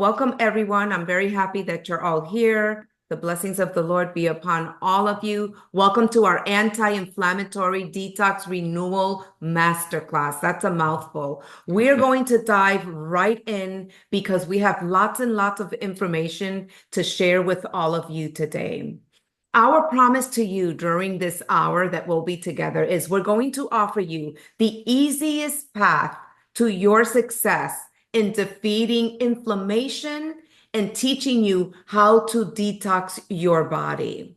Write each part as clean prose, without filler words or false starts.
Welcome, everyone. I'm very happy that you're all here. The blessings of the Lord be upon all of you. Welcome to our anti-inflammatory detox renewal masterclass. That's a mouthful. We're going to dive right in because we have lots and lots of information to share with all of you today. Our promise to you during this hour that we'll be together is we're going to offer you the easiest path to your success in defeating inflammation and teaching you how to detox your body.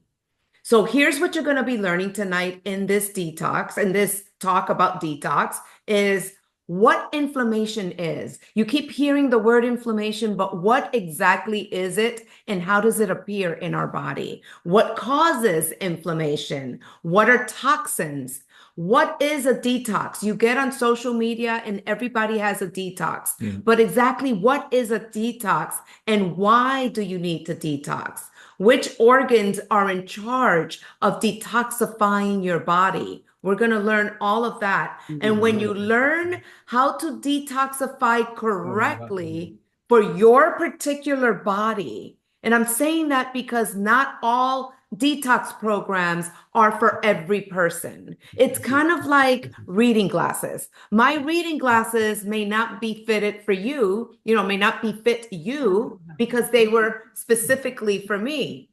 So here's what you're going to be learning tonight in this detox, and this talk about detox is what inflammation is. You keep hearing the word inflammation, but what exactly is it and how does it appear in our body? What causes inflammation? What are toxins? What is a detox? You get on social media and everybody has a detox, but exactly what is a detox and why do you need to detox? Which organs are in charge of detoxifying your body? We're going to learn all of that. And when you learn how to detoxify correctly for your particular body, and I'm saying that because not all detox programs are for every person. It's kind of like reading glasses. My reading glasses may not be fitted for you, may not be fit you because they were specifically for me.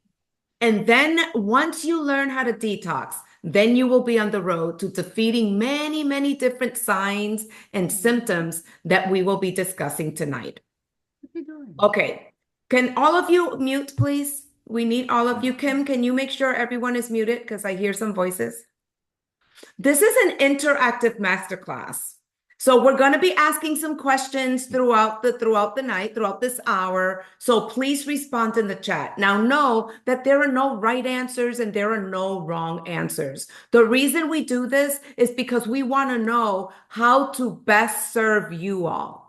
And then once you learn how to detox, then you will be on the road to defeating many, many different signs and symptoms that we will be discussing tonight. Okay. Can all of you mute, please? We need all of you. Kim, can you make sure everyone is muted? Because I hear some voices. This is an interactive masterclass. So we're going to be asking some questions throughout the night, throughout this hour. So please respond in the chat. Now know that there are no right answers and there are no wrong answers. The reason we do this is because we want to know how to best serve you all.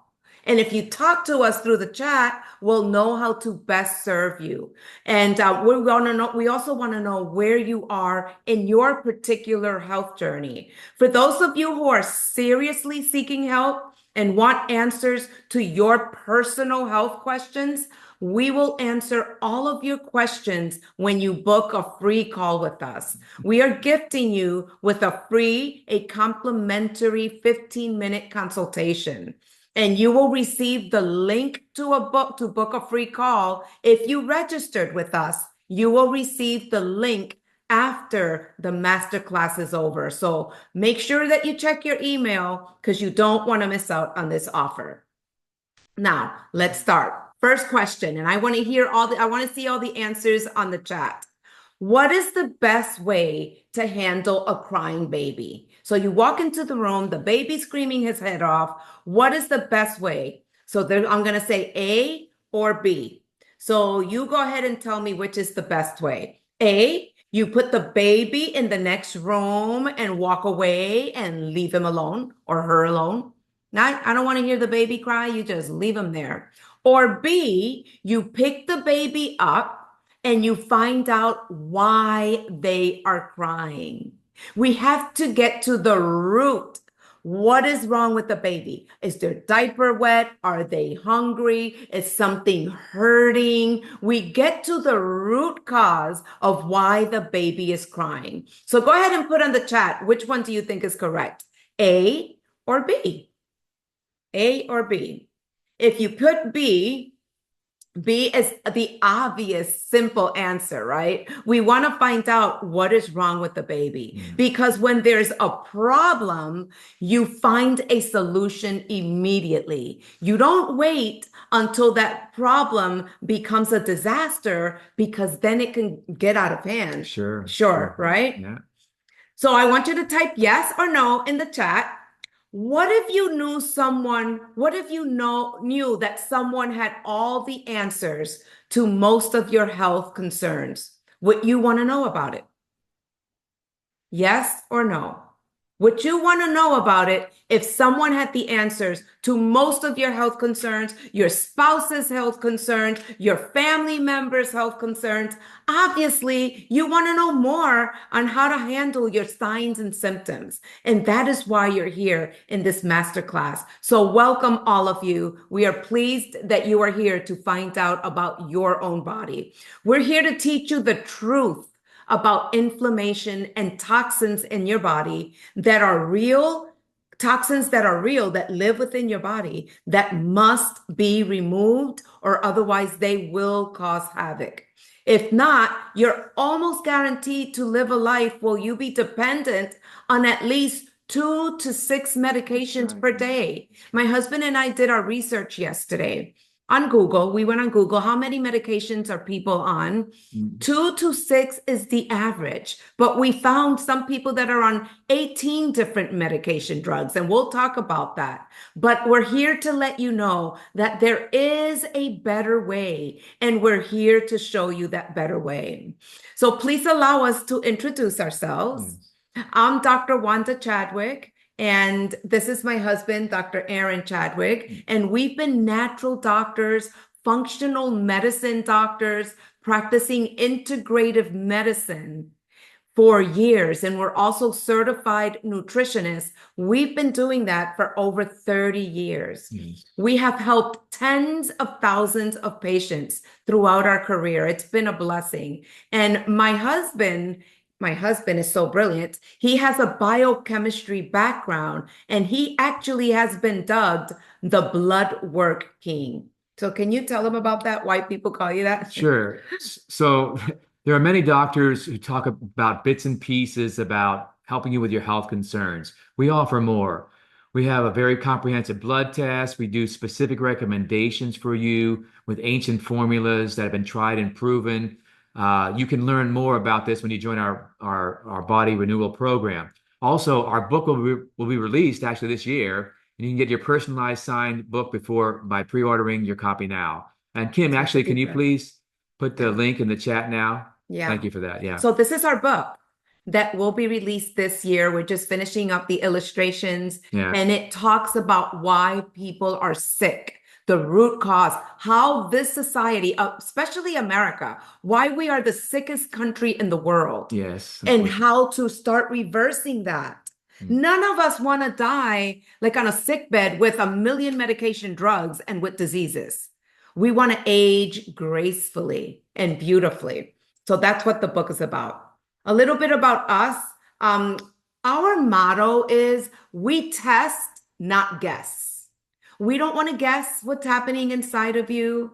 And if you talk to us through the chat, we'll know how to best serve you. And we also want to know where you are in your particular health journey. For those of you who are seriously seeking help and want answers to your personal health questions, we will answer all of your questions when you book a free call with us. We are gifting you with a complimentary 15-minute consultation. And you will receive the link to book a free call. If you registered with us, you will receive the link after the masterclass is over. So make sure that you check your email because you don't want to miss out on this offer. Now, let's start. First question, and I want to see all the answers on the chat. What is the best way to handle a crying baby? So you walk into the room, the baby's screaming his head off. What is the best way? So I'm going to say A or B. So you go ahead and tell me which is the best way. A, you put the baby in the next room and walk away and leave him alone or her alone. Now, I don't want to hear the baby cry. You just leave him there. Or B, you pick the baby up and you find out why they are crying. We have to get to the root. What is wrong with the baby? Is their diaper wet? Are they hungry? Is something hurting? We get to the root cause of why the baby is crying. So go ahead and put on the chat, which one do you think is correct? A or B? A or B? If you put B is the obvious, simple answer, right? We want to find out what is wrong with the baby. Because when there's a problem, you find a solution immediately. You don't wait until that problem becomes a disaster because then it can get out of hand. Sure, right? Yeah. So I want you to type yes or no in the chat. What if you knew that someone had all the answers to most of your health concerns? Would you want to know about it? Yes or no? What you want to know about it, if someone had the answers to most of your health concerns, your spouse's health concerns, your family members' health concerns, obviously you want to know more on how to handle your signs and symptoms. And that is why you're here in this masterclass. So welcome all of you. We are pleased that you are here to find out about your own body. We're here to teach you the truth about inflammation and toxins in your body that are real, toxins that are real, that live within your body, that must be removed, or otherwise they will cause havoc. If not, you're almost guaranteed to live a life where you'll be dependent on at least 2 to 6 medications per day. My husband and I did our research yesterday on Google. We went on Google. How many medications are people on? 2 to 6 is the average. But we found some people that are on 18 different medication drugs, and we'll talk about that. But we're here to let you know that there is a better way, and we're here to show you that better way. So please allow us to introduce ourselves. I'm Dr. Wanda Chadwick. And this is my husband, Dr. Aaron Chadwick. And we've been natural doctors, functional medicine doctors, practicing integrative medicine for years. And we're also certified nutritionists. We've been doing that for over 30 years. We have helped tens of thousands of patients throughout our career. It's been a blessing. And my husband is so brilliant. He has a biochemistry background, and he actually has been dubbed the blood work king. So can you tell them about that? Why people call you that? Sure. So there are many doctors who talk about bits and pieces about helping you with your health concerns. We offer more. We have a very comprehensive blood test. We do specific recommendations for you with ancient formulas that have been tried and proven. You can learn more about this when you join our body renewal program. Also, our book will be released actually this year, and you can get your personalized signed book by pre-ordering your copy now. And Kim, actually, can you please put the link in the chat now? Yeah. Thank you for that. Yeah. So this is our book that will be released this year. We're just finishing up the illustrations, and it talks about why people are sick. The root cause, how this society, especially America, why we are the sickest country in the world. Yes. And how to start reversing that. None of us want to die like on a sick bed with a million medication drugs and with diseases. We want to age gracefully and beautifully. So that's what the book is about. A little bit about us. Our motto is we test, not guess. We don't want to guess what's happening inside of you.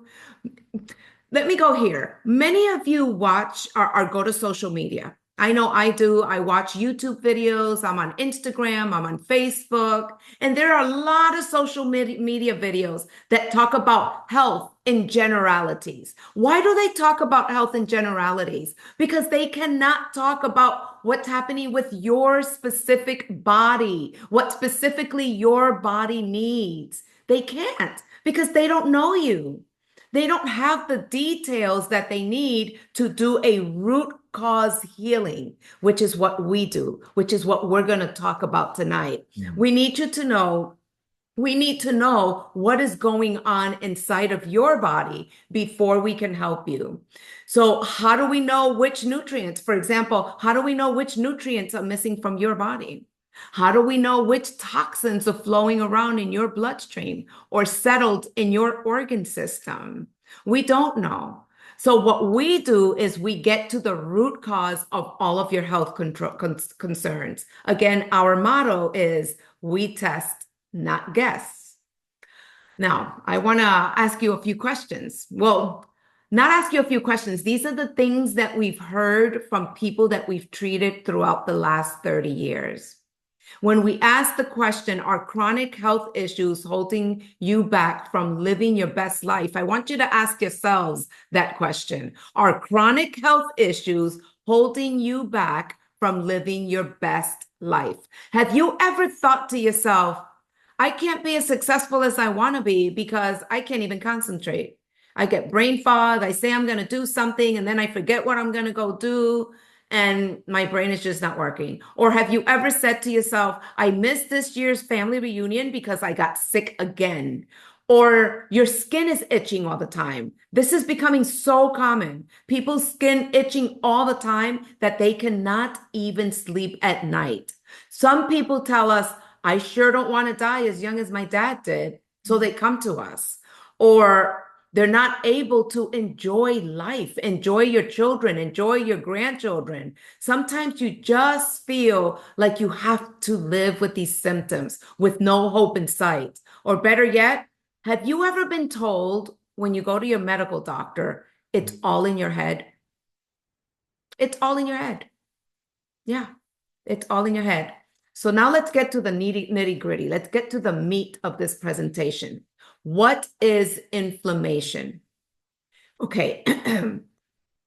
Let me go here. Many of you watch or go to social media. I know I do. I watch YouTube videos. I'm on Instagram. I'm on Facebook. And there are a lot of social media videos that talk about health in generalities. Why do they talk about health in generalities? Because they cannot talk about what's happening with your specific body, what specifically your body needs. They can't, because they don't know you. They don't have the details that they need to do a root cause healing, which is what we do, which is what we're going to talk about tonight. We need to know what is going on inside of your body before we can help you. So how do we know which nutrients, for example, how do we know which nutrients are missing from your body? How do we know which toxins are flowing around in your bloodstream or settled in your organ system? We don't know. So what we do is we get to the root cause of all of your health concerns. Again, our motto is we test, not guess. Now, I want to ask you a few questions. Well, not ask you a few questions. These are the things that we've heard from people that we've treated throughout the last 30 years. When we ask the question, are chronic health issues holding you back from living your best life? I want you to ask yourselves that question. Are chronic health issues holding you back from living your best life? Have you ever thought to yourself, I can't be as successful as I want to be because I can't even concentrate. I get brain fog. I say I'm going to do something and then I forget what I'm going to go do. and my brain is just not working? Or have you ever said to yourself, I missed this year's family reunion because I got sick again? Or your skin is itching all the time. This is becoming so common. People's skin itching all the time that they cannot even sleep at night. Some people tell us, I sure don't want to die as young as my dad did. So they come to us. Or they're not able to enjoy life, enjoy your children, enjoy your grandchildren. Sometimes you just feel like you have to live with these symptoms with no hope in sight. Or better yet, have you ever been told when you go to your medical doctor, it's all in your head? It's all in your head. Yeah, it's all in your head. So now let's get to the nitty gritty. Let's get to the meat of this presentation. What is inflammation? Okay,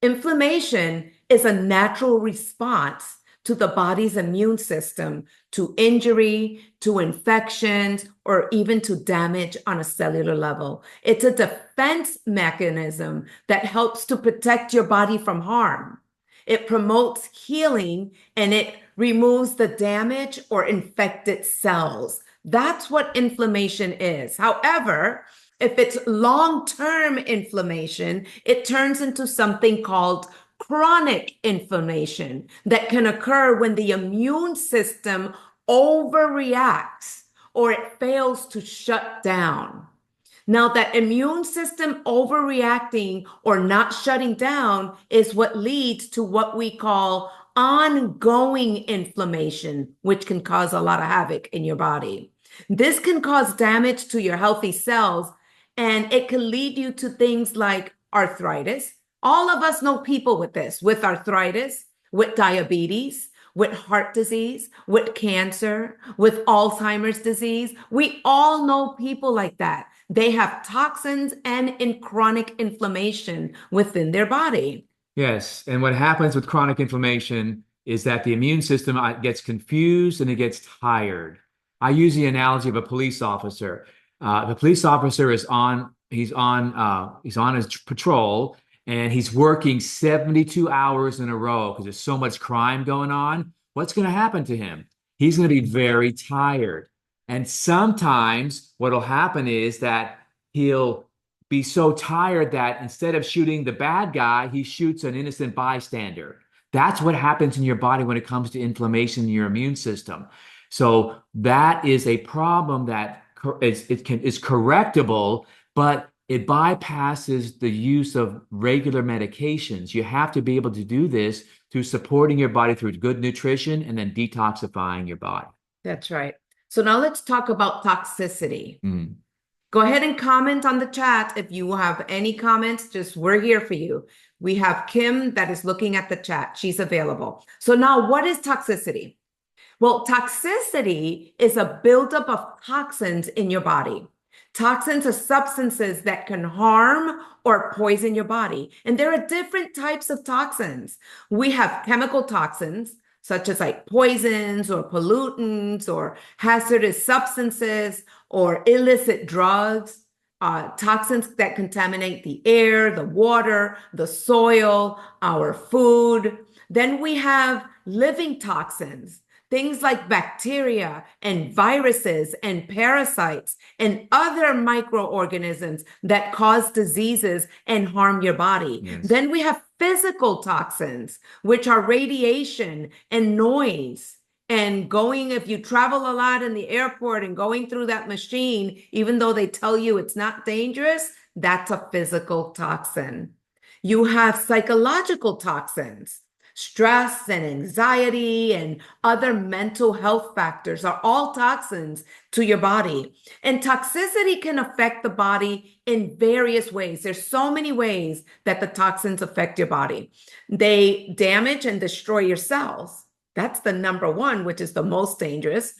inflammation is a natural response to the body's immune system to injury, to infections, or even to damage on a cellular level. It's a defense mechanism that helps to protect your body from harm. It promotes healing and it removes the damage or infected cells. That's what inflammation is. However, if it's long-term inflammation, it turns into something called chronic inflammation that can occur when the immune system overreacts or it fails to shut down. Now, that immune system overreacting or not shutting down is what leads to what we call ongoing inflammation, which can cause a lot of havoc in your body. This can cause damage to your healthy cells, and it can lead you to things like arthritis. All of us know people with this, with arthritis, with diabetes, with heart disease, with cancer, with Alzheimer's disease. We all know people like that. They have toxins and in chronic inflammation within their body. Yes. And what happens with chronic inflammation is that the immune system gets confused and it gets tired. I use the analogy of a police officer. The police officer is he's on his patrol and he's working 72 hours in a row because there's so much crime going on. What's going to happen to him? He's going to be very tired. And sometimes what'll happen is that he'll be so tired that instead of shooting the bad guy, he shoots an innocent bystander. That's what happens in your body when it comes to inflammation in your immune system. So that is a problem that is correctable, but it bypasses the use of regular medications. You have to be able to do this through supporting your body through good nutrition and then detoxifying your body. That's right. So now let's talk about toxicity. Go ahead and comment on the chat if you have any comments. We're here for you. We have Kim that is looking at the chat. She's available. So now what is toxicity? Well, toxicity is a buildup of toxins in your body. Toxins are substances that can harm or poison your body. And there are different types of toxins. We have chemical toxins, such as like poisons or pollutants or hazardous substances or illicit drugs, toxins that contaminate the air, the water, the soil, our food. Then we have living toxins, things like bacteria and viruses and parasites and other microorganisms that cause diseases and harm your body. Yes. Then we have physical toxins, which are radiation and noise. And if you travel a lot in the airport and going through that machine, even though they tell you it's not dangerous, that's a physical toxin. You have psychological toxins. Stress and anxiety and other mental health factors are all toxins to your body. And toxicity can affect the body in various ways. There's so many ways that the toxins affect your body. They damage and destroy your cells. That's the number one, which is the most dangerous.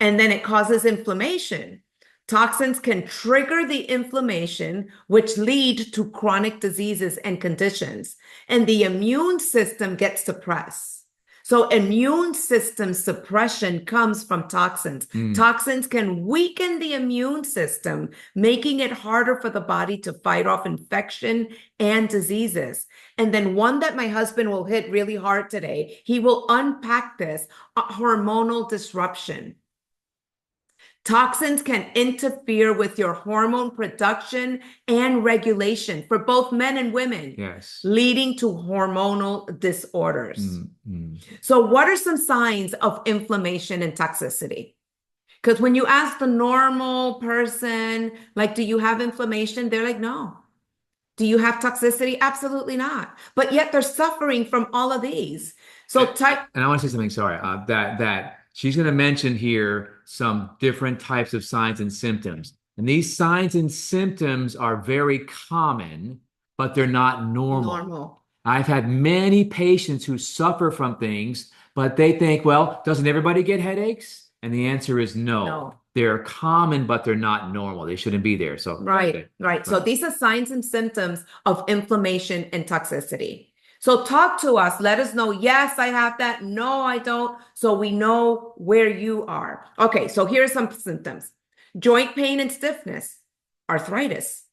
And then it causes inflammation. Toxins can trigger the inflammation, which lead to chronic diseases and conditions, and the immune system gets suppressed. So immune system suppression comes from toxins. Toxins can weaken the immune system, making it harder for the body to fight off infection and diseases. And then one that my husband will hit really hard today, he will unpack this, hormonal disruption. Toxins can interfere with your hormone production and regulation for both men and women, Yes. leading to hormonal disorders. So, what are some signs of inflammation and toxicity? Because when you ask the normal person, like, do you have inflammation? They're like, no. Do you have toxicity? Absolutely not. But yet they're suffering from all of these. So, and I want to say something, sorry, that she's going to mention here some different types of signs and symptoms. And these signs and symptoms are very common, but they're not normal. I've had many patients who suffer from things, but they think, well, doesn't everybody get headaches? And the answer is no. They're common, but they're not normal. They shouldn't be there. So right. So these are signs and symptoms of inflammation and toxicity. So talk to us. Let us know, yes, I have that. No, I don't. So we know where you are. Okay, so here are some symptoms. Joint pain and stiffness, arthritis,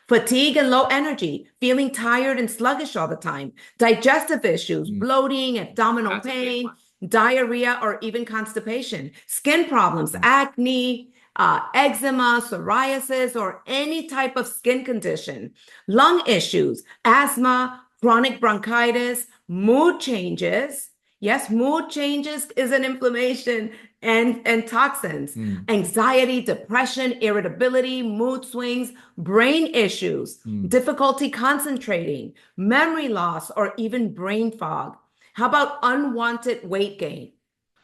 fatigue and low energy, feeling tired and sluggish all the time, digestive issues, bloating, abdominal pain, diarrhea, or even constipation, skin problems, acne, eczema, psoriasis, or any type of skin condition, lung issues, asthma, chronic bronchitis, mood changes. Yes, mood changes is an inflammation and toxins, anxiety, depression, irritability, mood swings, brain issues, difficulty concentrating, memory loss, or even brain fog. How about unwanted weight gain?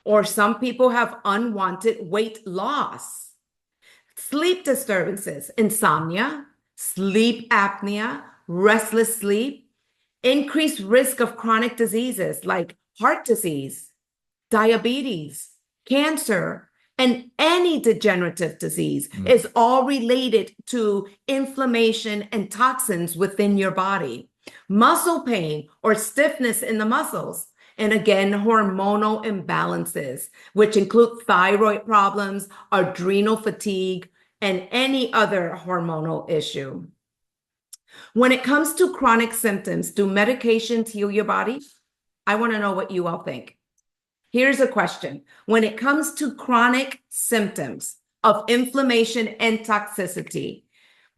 Or some people have unwanted weight loss. Sleep disturbances, insomnia, sleep apnea, restless sleep, increased risk of chronic diseases like heart disease, diabetes, cancer, and any degenerative disease is all related to inflammation and toxins within your body. Muscle pain or stiffness in the muscles. And again, hormonal imbalances, which include thyroid problems, adrenal fatigue, and any other hormonal issue. When it comes to chronic symptoms, do medications heal your body? I want to know what you all think. Here's a question. When it comes to chronic symptoms of inflammation and toxicity,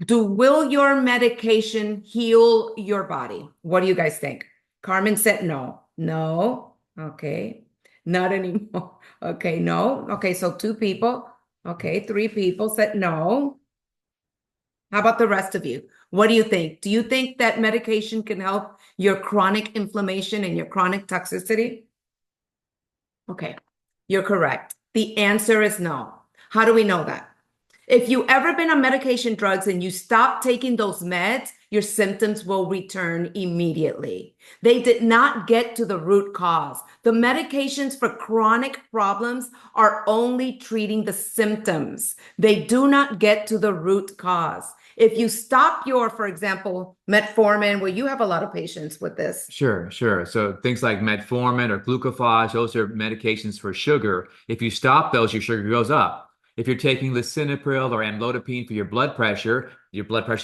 will your medication heal your body? What do you guys think? Carmen said no. No. Okay. Not anymore. Okay. No. Okay. So 2 people. Okay. 3 people said no. How about the rest of you? What do you think? Do you think that medication can help your chronic inflammation and your chronic toxicity? Okay, you're correct. The answer is no. How do we know that? If you've ever been on medication drugs and you stop taking those meds, your symptoms will return immediately. They did not get to the root cause. The medications for chronic problems are only treating the symptoms. They do not get to the root cause. If you stop your, for example, metformin, well, you have a lot of patients with this. Sure. So things like metformin or glucophage, those are medications for sugar. If you stop those, your sugar goes up. If you're taking lisinopril or amlodipine for your blood pressure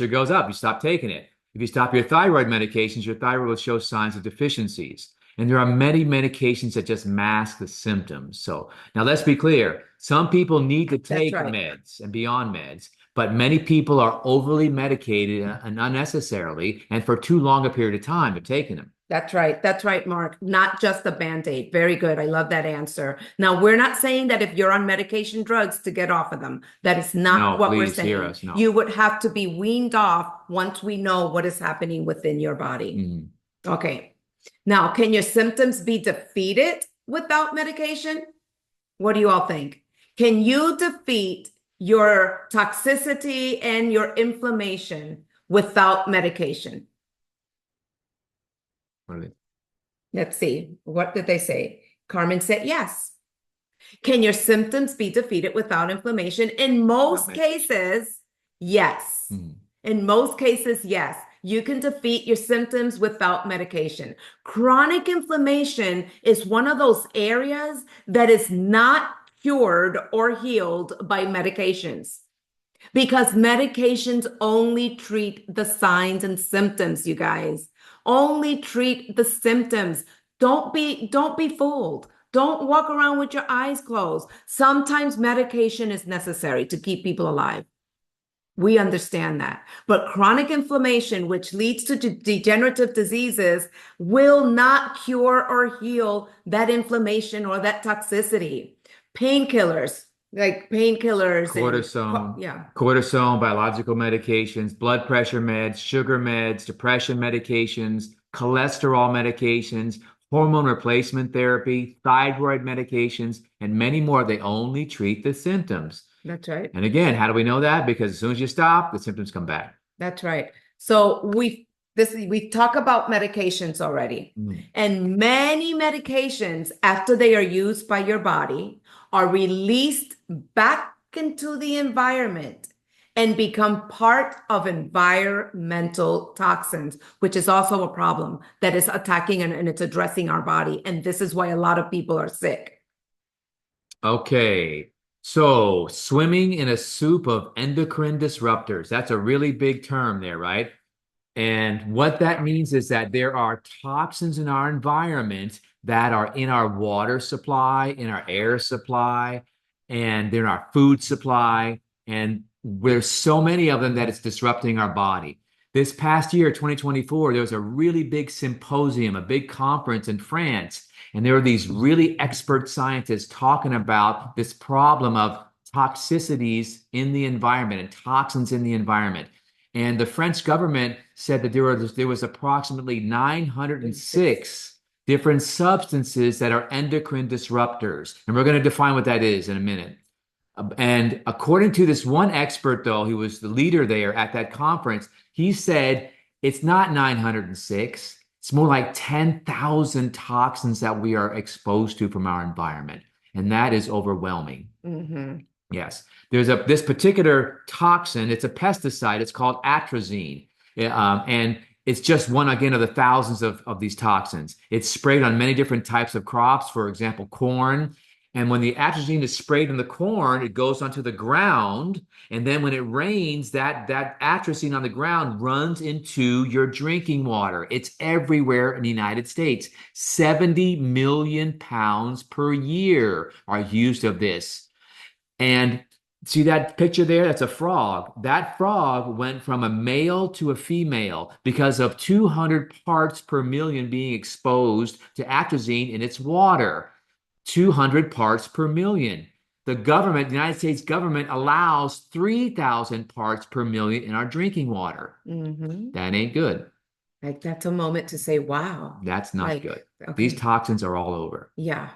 goes up. You stop taking it. If you stop your thyroid medications, your thyroid will show signs of deficiencies. And there are many medications that just mask the symptoms. So now let's be clear. Some people need to take meds and be on meds, but many people are overly medicated and unnecessarily and for too long a period of time of taking them. That's right. That's right, Mark. Not just a Band-Aid. Very good. I love that answer. Now, we're not saying that if you're on medication drugs to get off of them. That is not what we're saying. Hear us, no. You would have to be weaned off once we know what is happening within your body. Okay. Now, can your symptoms be defeated without medication? What do you all think? Can you defeat your toxicity and your inflammation without medication? Let's see. What did they say? Carmen said yes. Can your symptoms be defeated without inflammation? In most cases, yes. In most cases, yes. you can defeat your symptoms without medication. Chronic inflammation is one of those areas that is not cured or healed by medications because medications only treat the signs and symptoms, you guys. Only treat the symptoms. Don't be fooled. Don't walk around with your eyes closed. Sometimes medication is necessary to keep people alive. We understand that. But chronic inflammation, which leads to degenerative diseases, will not cure or heal that inflammation or that toxicity. Painkillers, like painkillers Cortisone, yeah. cortisone, biological medications, blood pressure meds, sugar meds, depression medications, cholesterol medications, hormone replacement therapy, thyroid medications, and many more. They only treat the symptoms. That's right. And again, how do we know that? Because as soon as you stop, the symptoms come back. That's right. So we talk about medications already. And many medications, after they are used by your body, are released back into the environment and become part of environmental toxins, which is also a problem that is attacking and it's addressing our body. And this is why a lot of people are sick. Okay. So swimming in a soup of endocrine disruptors. That's a really big term there, right? And what that means is that there are toxins in our environment that are in our water supply, in our air supply, and they're in our food supply. And there's so many of them that it's disrupting our body. This past year, 2024, there was a really big symposium, a big conference in France. And there were these really expert scientists talking about this problem of toxicities in the environment and toxins in the environment. And the French government said that there was approximately 906 different substances that are endocrine disruptors. And we're going to define what that is in a minute. And according to this one expert, though, he was the leader there at that conference, he said it's not 906. It's more like 10,000 toxins that we are exposed to from our environment. And that is overwhelming. Yes. There's this particular toxin. It's a pesticide. It's called atrazine. And it's just one, again, of the thousands of these toxins. It's sprayed on many different types of crops, for example, corn. And when the atrazine is sprayed in the corn, it goes onto the ground. And then when it rains, that atrazine on the ground runs into your drinking water. It's everywhere in the United States. 70 million pounds per year are used of this. And see that picture there? That's a frog. That frog went from a male to a female because of 200 parts per million being exposed to atrazine in its water. 200 parts per million. The government, the United States government, allows 3,000 parts per million in our drinking water. That ain't good. Like that's a moment to say, wow. That's not good. Okay. These toxins are all over. Yeah.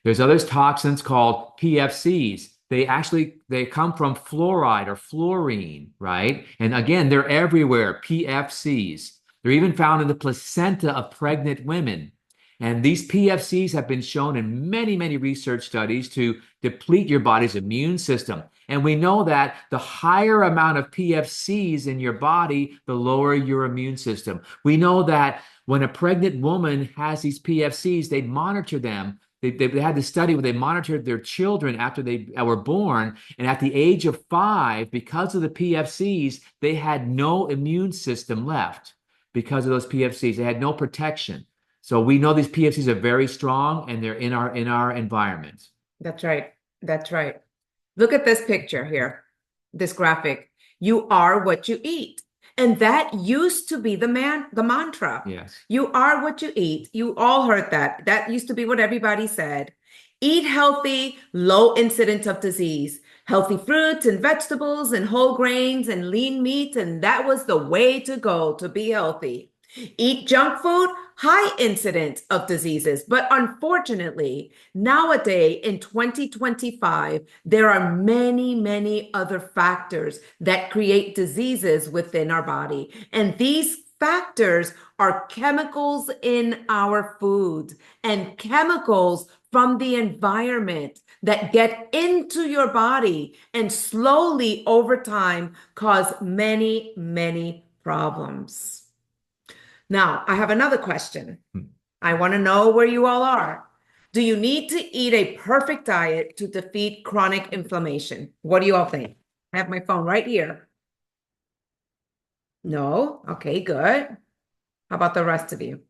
There's other toxins called PFCs. They come from fluoride or fluorine, right? And again, they're everywhere, PFCs. They're even found in the placenta of pregnant women. And these PFCs have been shown in many, many research studies to deplete your body's immune system. And we know that the higher amount of PFCs in your body, the lower your immune system. We know that when a pregnant woman has these PFCs, they monitor them. They had this study where they monitored their children after they were born. And at the age of 5, because of the PFCs, they had no immune system left because of those PFCs. They had no protection. So we know these PFCs are very strong and they're in our environment. That's right. That's right. Look at this picture here, this graphic. You are what you eat. And that used to be the mantra. Yes. You are what you eat. You all heard that. That used to be what everybody said. Eat healthy, low incidence of disease, healthy fruits and vegetables and whole grains and lean meat. And that was the way to go to be healthy. Eat junk food, high incidence of diseases. But unfortunately, nowadays in 2025, there are many, many other factors that create diseases within our body. And these factors are chemicals in our food and chemicals from the environment that get into your body and slowly over time cause many, many problems. Now, I have another question. Hmm. I want to know where you all are. Do you need to eat a perfect diet to defeat chronic inflammation? What do you all think? I have my phone right here. No? Okay, good. How about the rest of you?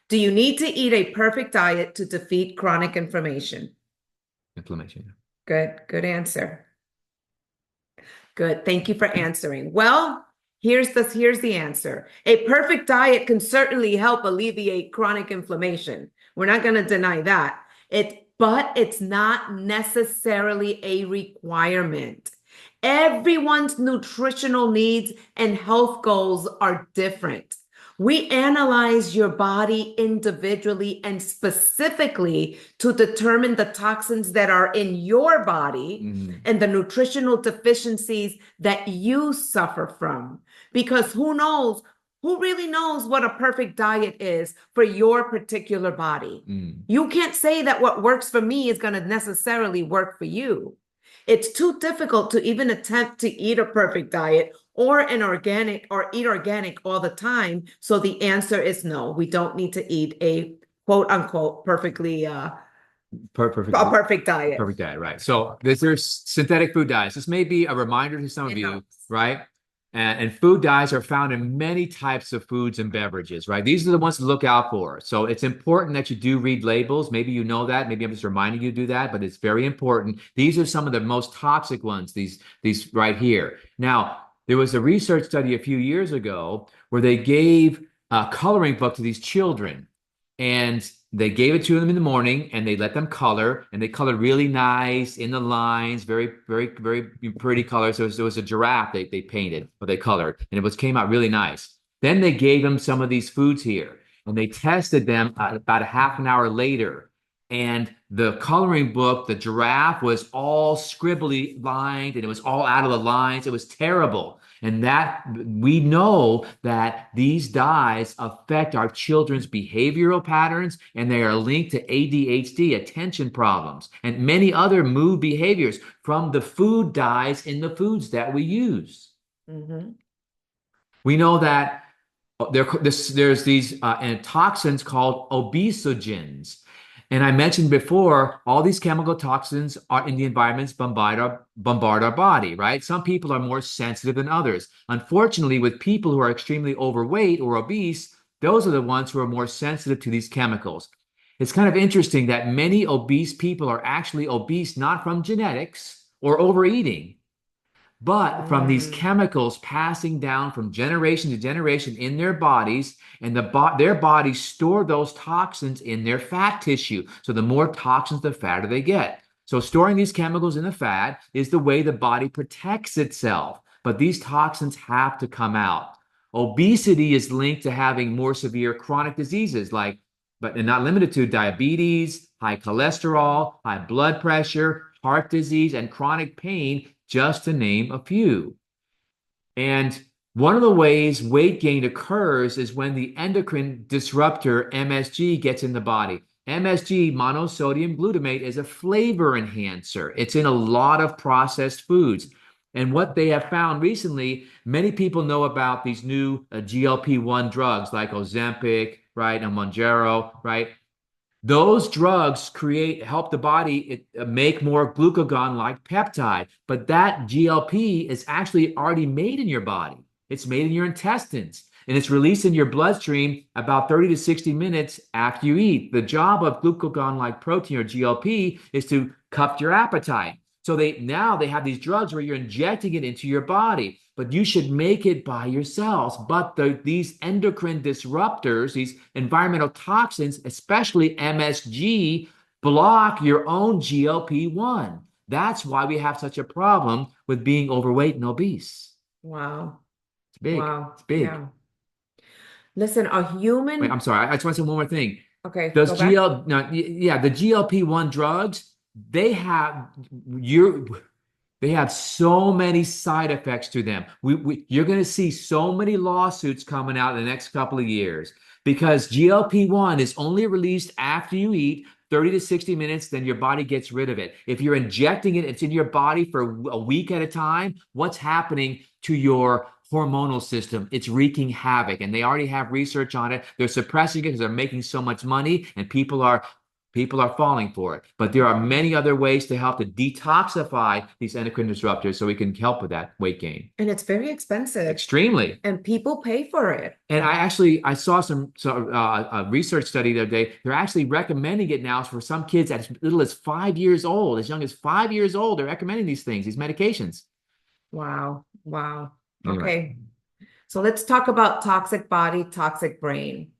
Do you need to eat a perfect diet to defeat chronic inflammation? Inflammation. Good answer. Good. Thank you for answering. Well, here's the answer. A perfect diet can certainly help alleviate chronic inflammation. We're not going to deny that. But it's not necessarily a requirement. Everyone's nutritional needs and health goals are different. We analyze your body individually and specifically to determine the toxins that are in your body and the nutritional deficiencies that you suffer from. Because who really knows what a perfect diet is for your particular body? You can't say that what works for me is going to necessarily work for you. It's too difficult to even attempt to eat a perfect diet or eat organic all the time. So the answer is no, we don't need to eat a quote unquote Perfect. perfect diet. Perfect diet, right? So there's synthetic food diets. This may be a reminder to some of you, right? And food dyes are found in many types of foods and beverages, right? These are the ones to look out for. So it's important that you do read labels. Maybe you know that. Maybe I'm just reminding you to do that, but it's very important. These are some of the most toxic ones, these right here. Now, there was a research study a few years ago where they gave a coloring book to these children, and they gave it to them in the morning and they let them color, and they colored really nice in the lines, very, very, very pretty colors. There was a giraffe they painted, or they colored, and came out really nice. Then they gave them some of these foods here, and they tested them about a half an hour later. And the coloring book, the giraffe was all scribbly lined, and it was all out of the lines. It was terrible. And that we know that these dyes affect our children's behavioral patterns, and they are linked to ADHD, attention problems, and many other mood behaviors from the food dyes in the foods that we use. We know that there's these toxins called obesogens. And I mentioned before, all these chemical toxins are in the environments bombard our body, right? Some people are more sensitive than others. Unfortunately, with people who are extremely overweight or obese, those are the ones who are more sensitive to these chemicals. It's kind of interesting that many obese people are actually obese not from genetics or overeating, but from these chemicals passing down from generation to generation in their bodies, and their bodies store those toxins in their fat tissue. So the more toxins, the fatter they get. So storing these chemicals in the fat is the way the body protects itself. But these toxins have to come out. Obesity is linked to having more severe chronic diseases but not limited to diabetes, high cholesterol, high blood pressure, heart disease, and chronic pain, just to name a few. And one of the ways weight gain occurs is when the endocrine disruptor MSG gets in the body. MSG, monosodium glutamate, is a flavor enhancer. It's in a lot of processed foods. And what they have found recently, many people know about these new GLP-1 drugs like Ozempic, right, and Mounjaro, right? Those drugs help the body make more glucagon-like peptide, but that GLP is actually already made in your body. It's made in your intestines, and it's released in your bloodstream about 30 to 60 minutes after you eat. The job of glucagon-like protein, or GLP, is to cup your appetite. So now they have these drugs where you're injecting it into your body, but you should make it by yourselves. But these endocrine disruptors, these environmental toxins, especially MSG, block your own GLP-1. That's why we have such a problem with being overweight and obese. Wow. It's big. Wow. It's big. Yeah. Listen, a human. Wait, I'm sorry. I just want to say one more thing. Okay. The GLP-1 drugs, they have so many side effects to them. You're going to see so many lawsuits coming out in the next couple of years because GLP-1 is only released after you eat 30 to 60 minutes, then your body gets rid of it. If you're injecting it, it's in your body for a week at a time. What's happening to your hormonal system. It's wreaking havoc, and they already have research on it. They're suppressing it because they're making so much money, and people are falling for it. But there are many other ways to help to detoxify these endocrine disruptors so we can help with that weight gain. And it's very expensive. Extremely. And people pay for it. And I saw some a research study the other day. They're actually recommending it now for some kids as little as 5 years old, as young as 5 years old. They're recommending these things, these medications. Wow. Wow. Anyway. Okay. So let's talk about toxic body, toxic brain.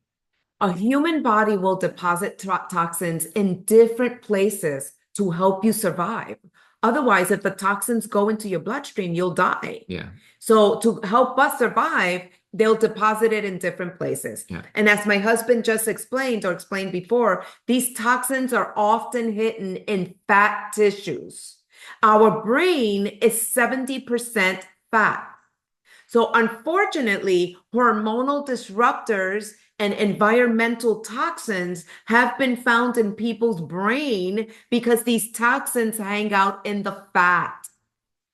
A human body will deposit toxins in different places to help you survive. Otherwise, if the toxins go into your bloodstream, you'll die. Yeah. So to help us survive, they'll deposit it in different places. Yeah. And as my husband just explained or explained before, these toxins are often hidden in fat tissues. Our brain is 70% fat. So unfortunately, hormonal disruptors and environmental toxins have been found in people's brain because these toxins hang out in the fat.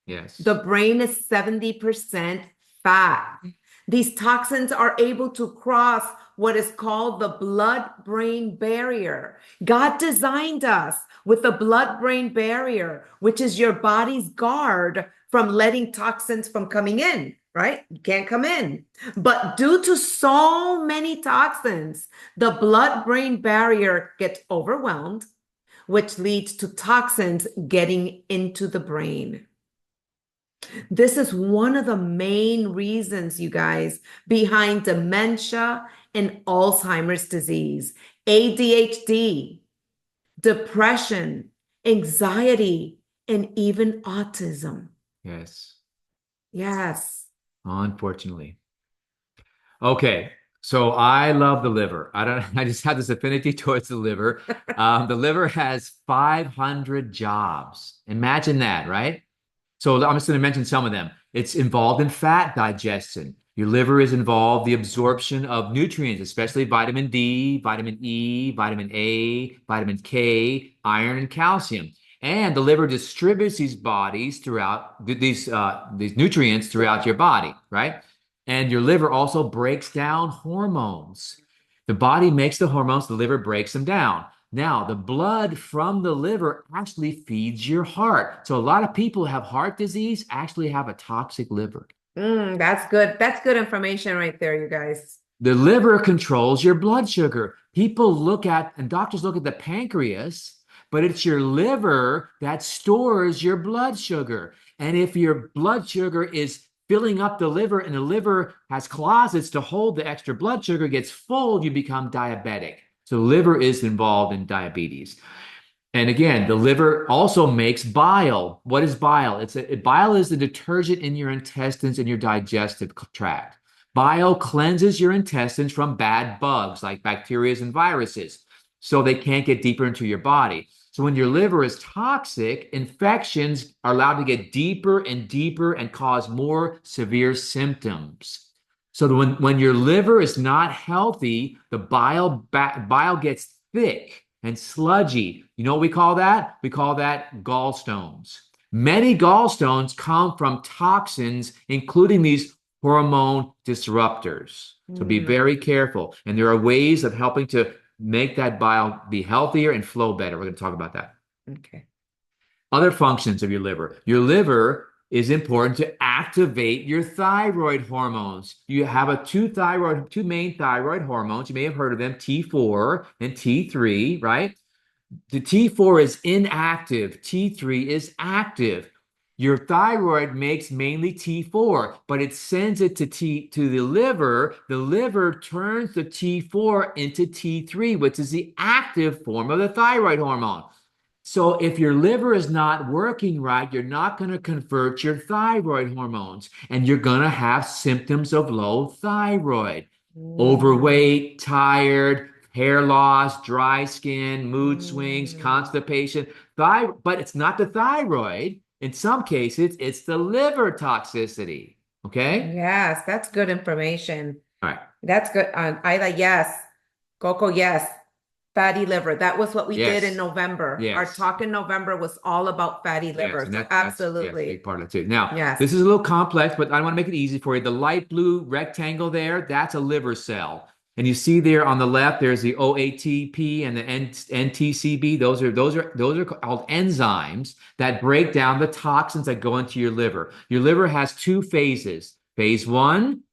Yes. The brain is 70% fat. These toxins are able to cross what is called the blood-brain barrier. God designed us with the blood-brain barrier, which is your body's guard from letting toxins from coming in, right? You can't come in. But due to so many toxins, the blood-brain barrier gets overwhelmed, which leads to toxins getting into the brain. This is one of the main reasons, you guys, behind dementia and Alzheimer's disease, ADHD, depression, anxiety, and even autism. Yes. Yes. Unfortunately. Okay. So I love the liver. I just have this affinity towards the liver. The liver has 500 jobs. Imagine that, right? So I'm just going to mention some of them. It's involved in fat digestion. Your liver is involved in the absorption of nutrients, especially vitamin D, vitamin E, vitamin A, vitamin K, iron, and calcium. And the liver distributes these bodies throughout these nutrients throughout your body, right? And your liver also breaks down hormones. The body makes the hormones, the liver breaks them down. Now, the blood from the liver actually feeds your heart. So a lot of people who have heart disease actually have a toxic liver. That's good. That's good information right there, you guys. The liver controls your blood sugar. People look at, and doctors look at the pancreas, but it's your liver that stores your blood sugar. And if your blood sugar is filling up the liver and the liver has closets to hold the extra blood sugar, gets full, you become diabetic. So liver is involved in diabetes. And again, the liver also makes bile. What is bile? Bile is the detergent in your intestines and your digestive tract. Bile cleanses your intestines from bad bugs like bacteria and viruses, so they can't get deeper into your body. So when your liver is toxic, infections are allowed to get deeper and deeper and cause more severe symptoms. So when your liver is not healthy, the bile gets thick and sludgy. You know what we call that? We call that gallstones. Many gallstones come from toxins, including these hormone disruptors. So be very careful. And there are ways of helping to make that bile be healthier and flow better. We're going to talk about that. Okay. Other functions of your liver. Your liver is important to activate your thyroid hormones. You have two main thyroid hormones. You may have heard of them, T4 and T3, right? The T4 is inactive. T3 is active. Your thyroid makes mainly T4, but it sends it to the liver. The liver turns the T4 into T3, which is the active form of the thyroid hormone. So if your liver is not working right, you're not going to convert your thyroid hormones, and you're going to have symptoms of low thyroid, overweight, tired, hair loss, dry skin, mood swings, constipation. But it's not the thyroid. In some cases, it's the liver toxicity. Okay? Yes, that's good information. All right. That's good. Ida, yes. Coco, yes. Fatty liver. That was what we did in Yes. November. Our Yes. talk in November was all about fatty Yes, liver. and So that's yes, a big absolutely. part of it too. Now, Yes. this is a little complex, but I want to make it easy for you. The light blue rectangle there, that's a liver cell. And you see there on the left, there's the OATP and the NTCB. Those are called enzymes that break down the toxins that go into your liver. Your liver has two phases, phase one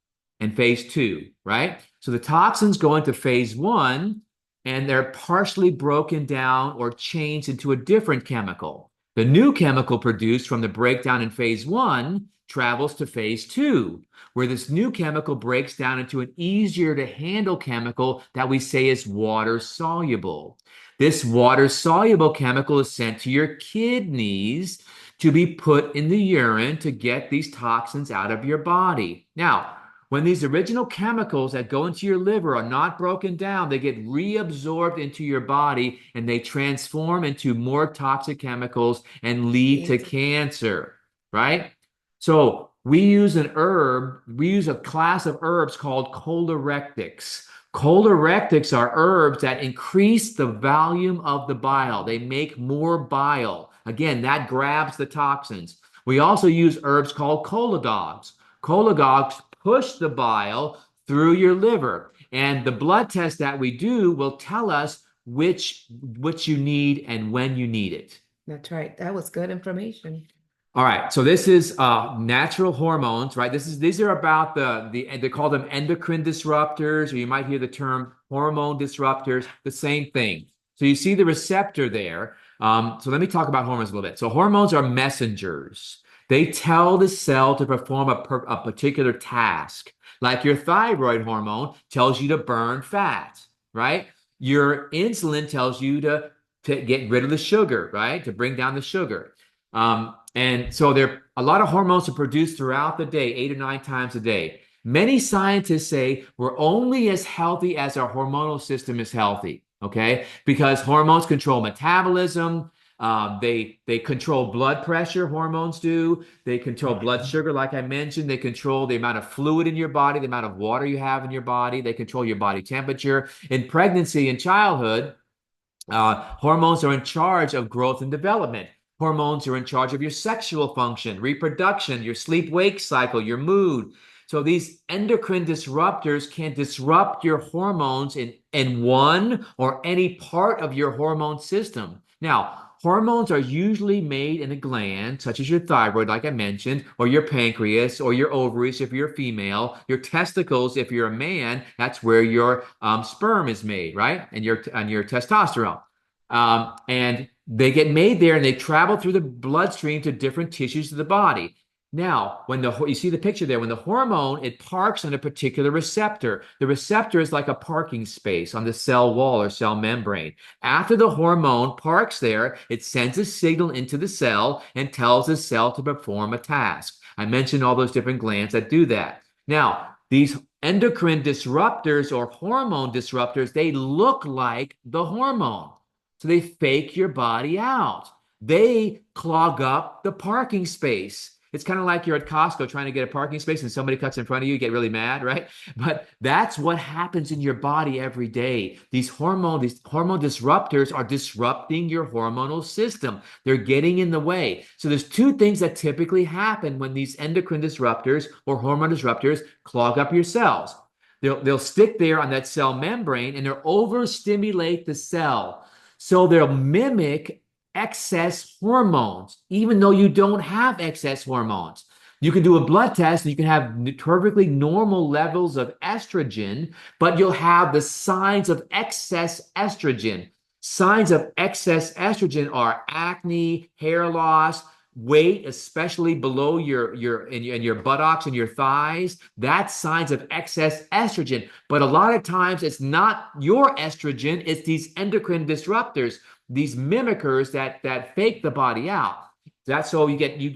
and phase two, right? So the toxins go into phase one and they're partially broken down or changed into a different chemical. The new chemical produced from the breakdown in phase one travels to phase two, where this new chemical breaks down into an easier to handle chemical that we say is water soluble. This water soluble chemical is sent to your kidneys to be put in the urine to get these toxins out of your body. Now, when these original chemicals that go into your liver are not broken down, they get reabsorbed into your body and they transform into more toxic chemicals and lead to cancer, right? So we use a class of herbs called colorectics. Colorectics are herbs that increase the volume of the bile. They make more bile. Again, that grabs the toxins. We also use herbs called cholagogues. Cholagogues push the bile through your liver. And the blood test that we do will tell us which you need and when you need it. That's right. That was good information. All right, so this is natural hormones, right? These are about they call them endocrine disruptors, or you might hear the term hormone disruptors, the same thing. So you see the receptor there. So let me talk about hormones a little bit. So hormones are messengers. They tell the cell to perform a particular task. Like your thyroid hormone tells you to burn fat, right? Your insulin tells you to get rid of the sugar, right? To bring down the sugar. And so a lot of hormones are produced throughout the day, 8 or 9 times a day. Many scientists say we're only as healthy as our hormonal system is healthy, okay? Because hormones control metabolism. They control blood pressure, hormones do. They control blood sugar, like I mentioned. They control the amount of fluid in your body, the amount of water you have in your body. They control your body temperature. In pregnancy and childhood, hormones are in charge of growth and development. Hormones are in charge of your sexual function, reproduction, your sleep-wake cycle, your mood. So these endocrine disruptors can disrupt your hormones in one or any part of your hormone system. Now, hormones are usually made in a gland, such as your thyroid, like I mentioned, or your pancreas, or your ovaries if you're a female, your testicles if you're a man. That's where your sperm is made, right? And your testosterone. And they get made there and they travel through the bloodstream to different tissues of the body. Now, you see the picture there, when the hormone, it parks on a particular receptor. The receptor is like a parking space on the cell wall or cell membrane. After the hormone parks there, it sends a signal into the cell and tells the cell to perform a task. I mentioned all those different glands that do that. Now, these endocrine disruptors or hormone disruptors, they look like the hormone. So they fake your body out. They clog up the parking space. It's kind of like you're at Costco trying to get a parking space and somebody cuts in front of you, you get really mad, right? But that's what happens in your body every day. These hormone disruptors are disrupting your hormonal system. They're getting in the way. So there's two things that typically happen when these endocrine disruptors or hormone disruptors clog up your cells. They'll stick there on that cell membrane and they'll overstimulate the cell. So they'll mimic excess hormones, even though you don't have excess hormones. You can do a blood test and you can have perfectly normal levels of estrogen, but you'll have the signs of excess estrogen. Signs of excess estrogen are acne, hair loss, weight, especially below your buttocks and your thighs. That's signs of excess estrogen. But a lot of times it's not your estrogen, it's these endocrine disruptors, these mimickers that fake the body out. That's so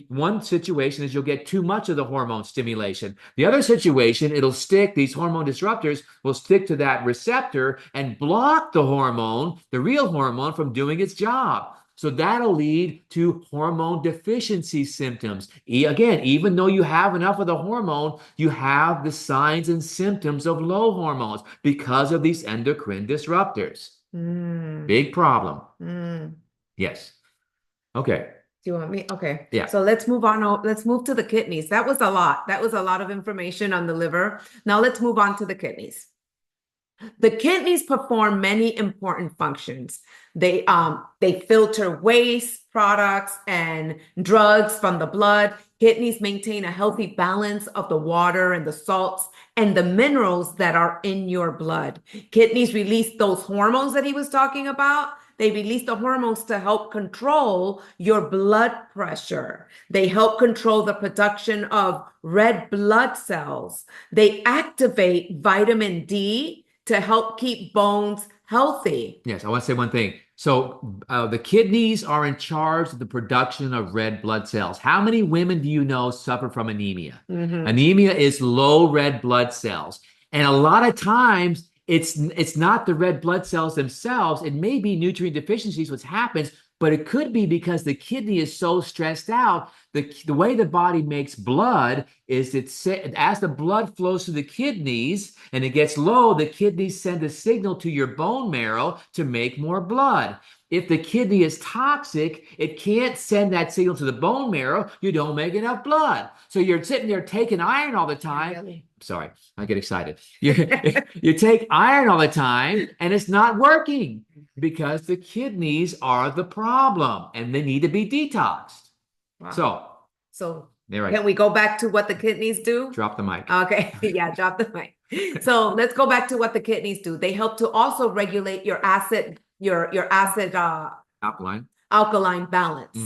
one situation is you'll get too much of the hormone stimulation. The other situation, these hormone disruptors will stick to that receptor and block the hormone, the real hormone, from doing its job. So that'll lead to hormone deficiency symptoms. Again, even though you have enough of the hormone, you have the signs and symptoms of low hormones because of these endocrine disruptors. Mm, Big problem. mm. Yes. Okay. Do you want me? Okay. Yeah. So let's move on. Let's move to the kidneys. That was a lot. That was a lot of information on the liver. Now let's move on to the kidneys. The kidneys perform many important functions. They filter waste products and drugs from the blood. Kidneys maintain a healthy balance of the water and the salts and the minerals that are in your blood. Kidneys release those hormones that he was talking about. They release the hormones to help control your blood pressure. They help control the production of red blood cells. They activate vitamin D to help keep bones healthy. Yes, I want to say one thing. So the kidneys are in charge of the production of red blood cells. How many women do you know suffer from anemia? Mm-hmm. Anemia is low red blood cells. And a lot of times it's not the red blood cells themselves. It may be nutrient deficiencies, what happens, but it could be because the kidney is so stressed out. The way the body makes blood is as the blood flows through the kidneys and it gets low, the kidneys send a signal to your bone marrow to make more blood. If the kidney is toxic, it can't send that signal to the bone marrow. You don't make enough blood. So you're sitting there taking iron all the time. Really? Sorry, I get excited. You take iron all the time and it's not working because the kidneys are the problem and they need to be detoxed. Wow. So right. Can we go back to what the kidneys do? Drop the mic. Okay, yeah, drop the mic. So let's go back to what the kidneys do. They help to also regulate your acid alkaline balance.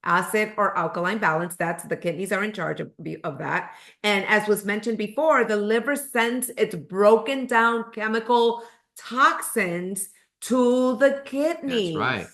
Acid or alkaline balance, that's the kidneys are in charge of that. And as was mentioned before, the liver sends its broken down chemical toxins to the kidneys. That's right.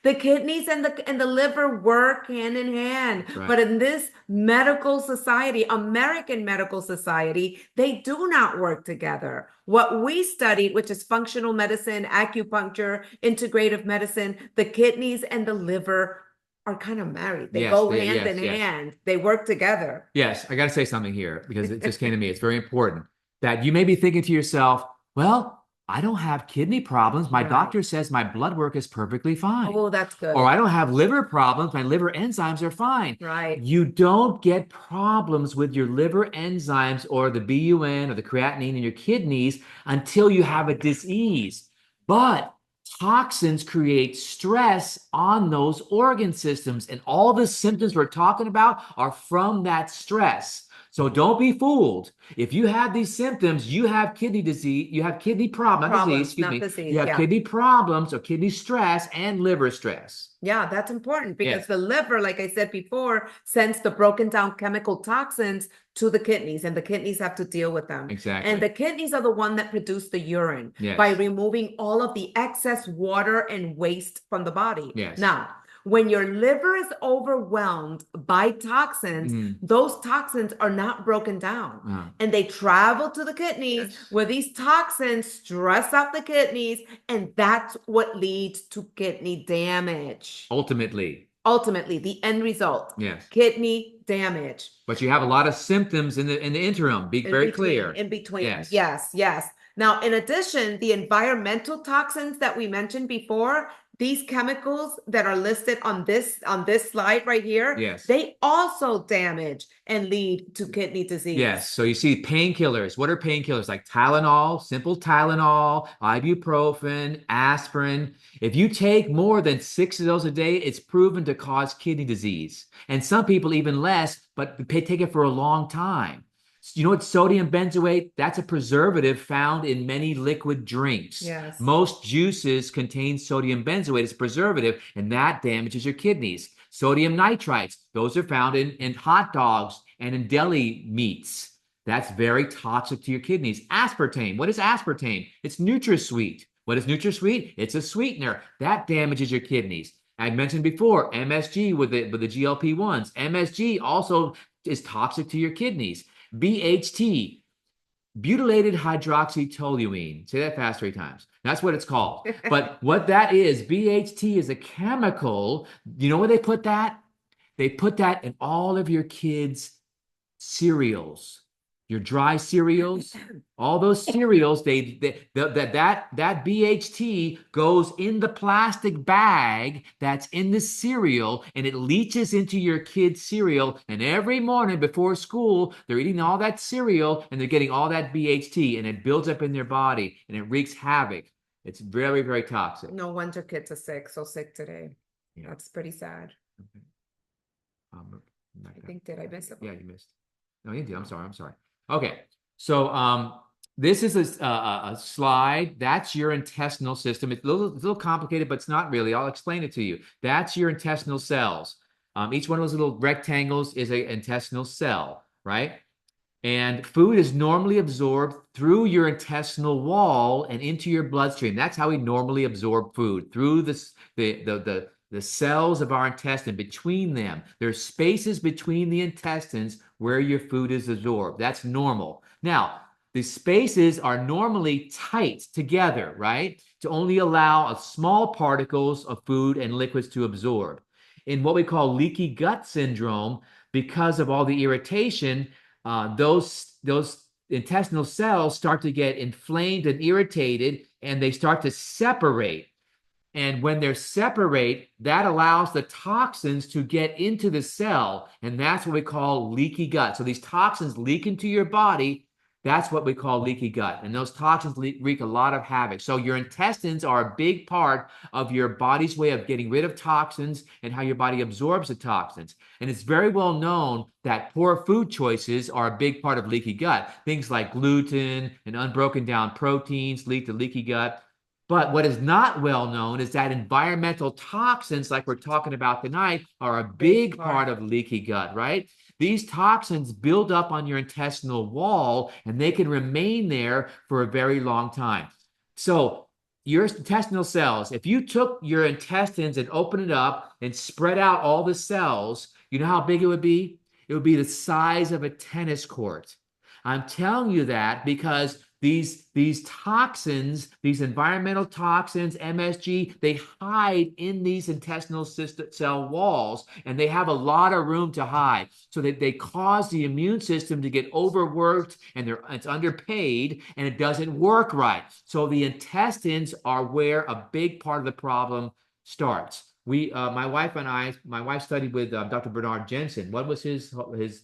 The kidneys and the liver work hand in hand. Right. But in this medical society, American medical society, they do not work together. What we studied, which is functional medicine, acupuncture, integrative medicine, the kidneys and the liver are kind of married. They go hand in hand. They work together. Yes, I got to say something here because it just came to me. It's very important that you may be thinking to yourself, well, I don't have kidney problems. My doctor says my blood work is perfectly fine. Oh, that's good. Or I don't have liver problems. My liver enzymes are fine. Right. You don't get problems with your liver enzymes or the BUN or the creatinine in your kidneys until you have a disease. But toxins create stress on those organ systems, and all the symptoms we're talking about are from that stress. So don't be fooled. If you have these symptoms, you have kidney disease, you have kidney problem, not disease, excuse me. You have kidney problems or kidney stress and liver stress. Yeah, that's important because the liver, like I said before, sends the broken down chemical toxins to the kidneys, and the kidneys have to deal with them. Exactly. And the kidneys are the one that produce the urine Yes. by removing all of the excess water and waste from the body. Yes. Now, when your liver is overwhelmed by toxins, those toxins are not broken down and they travel to the kidneys where these toxins stress out the kidneys, and that's what leads to kidney damage. Ultimately, the end result. Yes. Kidney damage. But you have a lot of symptoms in the interim. Be very clear. In between. Yes. Yes. Now, in addition, the environmental toxins that we mentioned before, these chemicals that are listed on this slide right here, they also damage and lead to kidney disease. Yes. So you see painkillers. What are painkillers? Like Tylenol, simple Tylenol, ibuprofen, aspirin. If you take more than 6 of those a day, it's proven to cause kidney disease. And some people even less, but they take it for a long time. You know what sodium benzoate? That's a preservative found in many liquid drinks. Yes. Most juices contain sodium benzoate as a preservative, and that damages your kidneys. Sodium nitrites, those are found in hot dogs and in deli meats. That's very toxic to your kidneys. Aspartame, what is aspartame? It's NutraSweet. What is NutraSweet? It's a sweetener. That damages your kidneys. I mentioned before, MSG with the GLP-1s. MSG also is toxic to your kidneys. BHT, butylated hydroxytoluene. Say that fast 3 times. That's what it's called. But what that is, BHT is a chemical. You know where they put that? They put that in all of your kids' cereals. your dry cereals, all those cereals, that BHT goes in the plastic bag that's in the cereal, and it leaches into your kid's cereal. And every morning before school, they're eating all that cereal and they're getting all that BHT, and it builds up in their body and it wreaks havoc. It's very, very toxic. No wonder kids are sick, so sick today. Yeah. That's pretty sad. Okay. I think, did I miss it? Yeah, you missed. No, you did. I'm sorry. Okay. So this is a slide. That's your intestinal system. It's a little complicated, but it's not really. I'll explain it to you. That's your intestinal cells. Each one of those little rectangles is an intestinal cell, right? And food is normally absorbed through your intestinal wall and into your bloodstream. That's how we normally absorb food, through the cells of our intestine. Between them, there's spaces between the intestines where your food is absorbed. That's normal. Now, the spaces are normally tight together, right? To only allow a small particles of food and liquids to absorb. In what we call leaky gut syndrome, because of all the irritation, those intestinal cells start to get inflamed and irritated, and they start to separate. And when they're separate, that allows the toxins to get into the cell, and that's what we call leaky gut. So these toxins leak into your body. That's what we call leaky gut. And those toxins wreak a lot of havoc. So your intestines are a big part of your body's way of getting rid of toxins and how your body absorbs the toxins. And it's very well known that poor food choices are a big part of leaky gut. Things like gluten and unbroken down proteins lead to leaky gut. But what is not well known is that environmental toxins, like we're talking about tonight, are a big part of leaky gut, right? These toxins build up on your intestinal wall, and they can remain there for a very long time. So your intestinal cells, if you took your intestines and opened it up and spread out all the cells, you know how big it would be? It would be the size of a tennis court. I'm telling you that because these toxins, these environmental toxins, MSG, they hide in these intestinal cell walls, and they have a lot of room to hide. So that they cause the immune system to get overworked, and it's underpaid, and it doesn't work right. So the intestines are where a big part of the problem starts. My wife studied with Dr. Bernard Jensen. What was his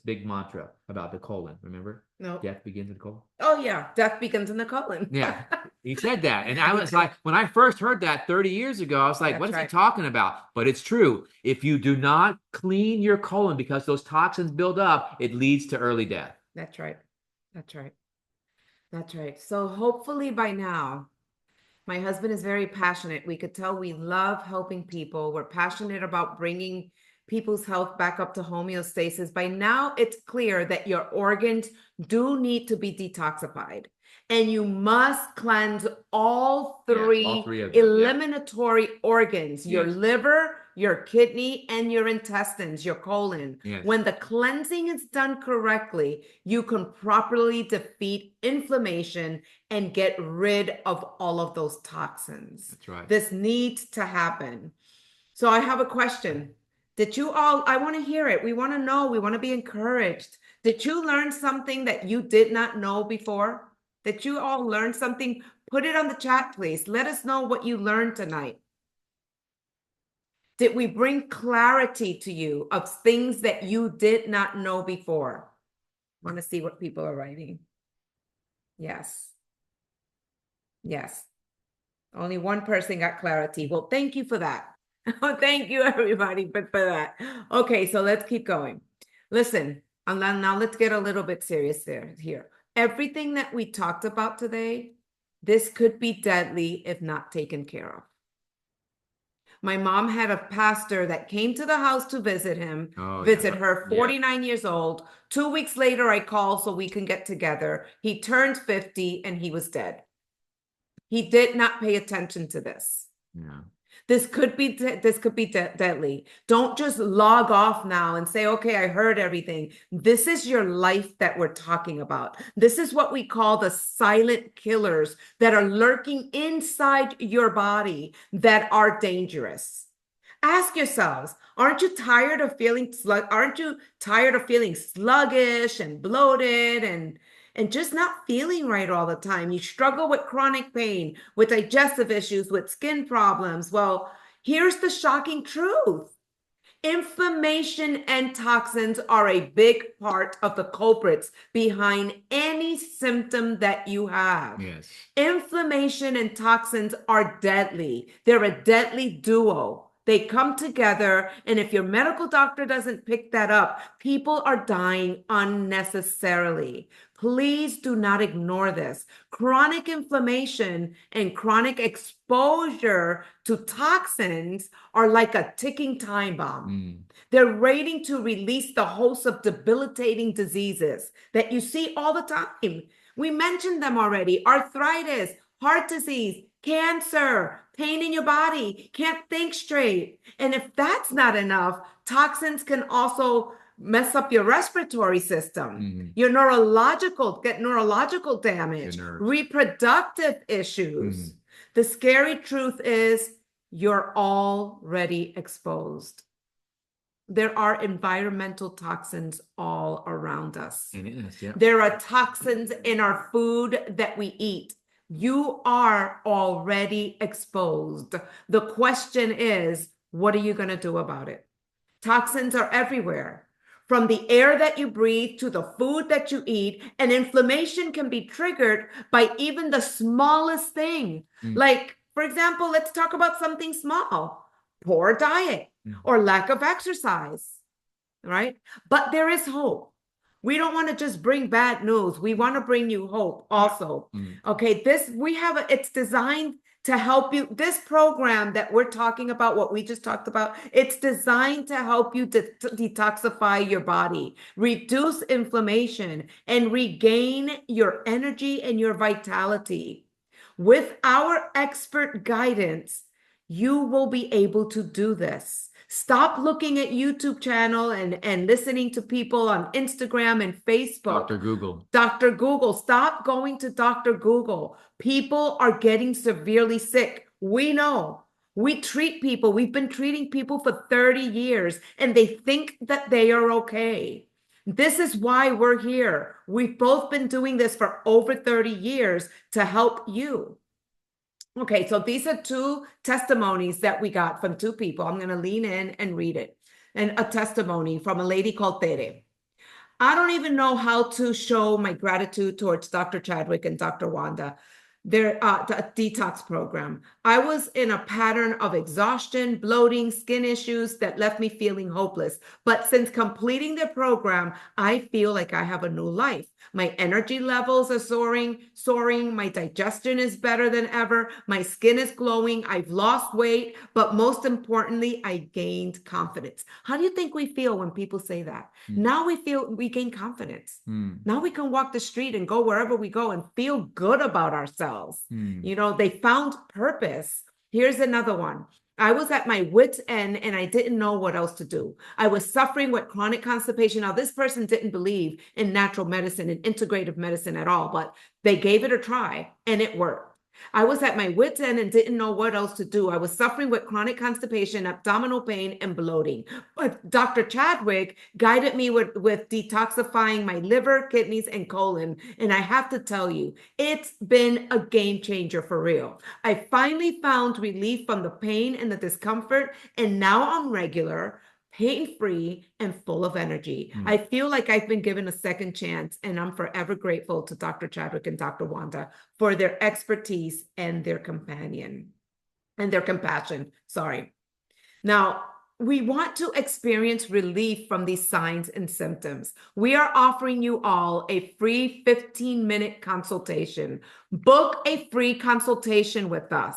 big mantra about the colon? Remember? No. Death begins in the colon. Oh yeah, death begins in the colon. Yeah, he said that, and I was like, when I first heard that 30 years ago, I was like, what is he talking about? But it's true. If you do not clean your colon because those toxins build up, it leads to early death. That's right. That's right. That's right. So hopefully by now, my husband is very passionate. We could tell we love helping people. We're passionate about bringing people's health back up to homeostasis. By now, it's clear that your organs do need to be detoxified. And you must cleanse all three of them, eliminatory organs, your liver, your kidney, and your intestines, your colon. Yes. When the cleansing is done correctly, you can properly defeat inflammation and get rid of all of those toxins. That's right. This needs to happen. So I have a question. Did you all, I want to hear it. We want to know, we want to be encouraged. Did you learn something that you did not know before? Did you all learn something? Put it on the chat, please. Let us know what you learned tonight. Did we bring clarity to you of things that you did not know before? I want to see what people are writing. Yes. Yes. Only one person got clarity. Well, thank you for that. Thank you, everybody, for that. Okay, so let's keep going. Listen, now let's get a little bit serious here. Everything that we talked about today, this could be deadly if not taken care of. My mom had a pastor that came to the house to visit him, her, 49 years old. 2 weeks later, I called so we can get together. He turned 50 and he was dead. He did not pay attention to this. Yeah. This could be deadly. Don't just log off now and say, okay, I heard everything. This is your life that we're talking about. This is what we call the silent killers that are lurking inside your body that are dangerous. Ask yourselves, aren't you tired of feeling sluggish and bloated and just not feeling right all the time. You struggle with chronic pain, with digestive issues, with skin problems. Well, here's the shocking truth. Inflammation and toxins are a big part of the culprits behind any symptom that you have. Yes. Inflammation and toxins are deadly. They're a deadly duo. They come together, and if your medical doctor doesn't pick that up, people are dying unnecessarily. Please do not ignore this. Chronic inflammation and chronic exposure to toxins are like a ticking time bomb. They're waiting to release the host of debilitating diseases that you see all the time. We mentioned them already: arthritis, heart disease, cancer, pain in your body, can't think straight. And if that's not enough, toxins can also mess up your respiratory system, your get neurological damage, reproductive issues. The scary truth is you're already exposed. There are environmental toxins all around us. There are toxins in our food that we eat. You are already exposed. The question is, what are you going to do about it? Toxins are everywhere, from the air that you breathe to the food that you eat, and inflammation can be triggered by even the smallest thing. Like, for example, let's talk about something small: poor diet or lack of exercise, right? But there is hope. We don't want to just bring bad news. We want to bring you hope also. Okay, it's designed to help you. This program that we're talking about, what we just talked about, it's designed to help you to detoxify your body, reduce inflammation, and regain your energy and your vitality. With our expert guidance, you will be able to do this. Stop looking at YouTube channel and listening to people on Instagram and Facebook. Dr. Google. Stop going to Dr. Google. People are getting severely sick. We know. We treat people. We've been treating people for 30 years, and they think that they are okay. This is why we're here. We've both been doing this for over 30 years to help you. Okay, so these are two testimonies that we got from two people. I'm going to lean in and read it. And a testimony from a lady called Tere. I don't even know how to show my gratitude towards Dr. Chadwick and Dr. Wanda, their detox program. I was in a pattern of exhaustion, bloating, skin issues that left me feeling hopeless. But since completing the program, I feel like I have a new life. My energy levels are soaring. My digestion is better than ever. My skin is glowing. I've lost weight, but most importantly, I gained confidence. How do you think we feel when people say that? Now we feel we gain confidence. Now we can walk the street and go wherever we go and feel good about ourselves. You know, they found purpose. Here's another one. I was at my wit's end and I didn't know what else to do. I was suffering with chronic constipation. Now, this person didn't believe in natural medicine and integrative medicine at all, but they gave it a try and it worked. I was at my wit's end and didn't know what else to do. I was suffering with chronic constipation, abdominal pain, and bloating. But Dr. Chadwick guided me with detoxifying my liver, kidneys, and colon. And I have to tell you, it's been a game changer for real. I finally found relief from the pain and the discomfort, and now I'm regular, pain-free, and full of energy. I feel like I've been given a second chance, and I'm forever grateful to Dr. Chadwick and Dr. Wanda for their expertise and their compassion. Sorry. Now, we want to experience relief from these signs and symptoms. We are offering you all a free 15-minute consultation. Book a free consultation with us.